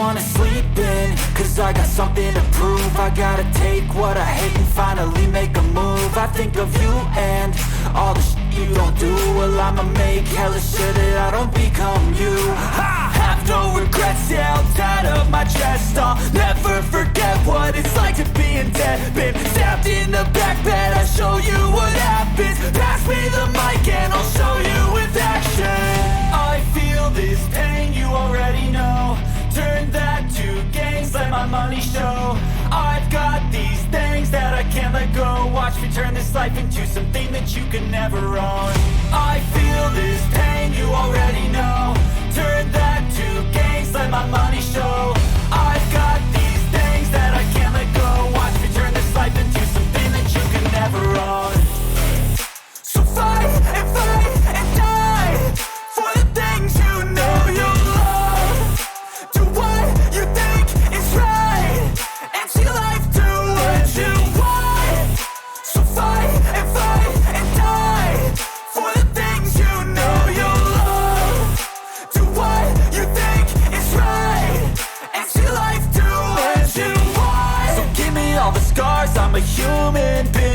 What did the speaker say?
wanna sleep in, cause I got something to prove. I gotta take what I hate and finally make a move. I think of you and all the shit you don't do. Well, I'ma make hella sure that I don't become you. I have no regrets, yeah, I'll tie up my chest. I'll never forget what it's like to be in debt. Been stabbed in the back bed, I'll show you what happens. Pass me the mic and I'll show you with action. I feel this pain, you already know. Turn that to gains, let my money show. I've got these things that I can't let go. Watch me turn this life into something that you can never own. I feel this pain, you already know. Turn that to gains, let my money show. I've got these things that I can't let go. Watch me turn this life into something that you can never own. So fight and fight and die for the things you know you love. Do what you think is right and see life do what you want. So fight and die for the things you know you love. Do what you think is right and see life do what you want. So give me all the scars, I'm a human being.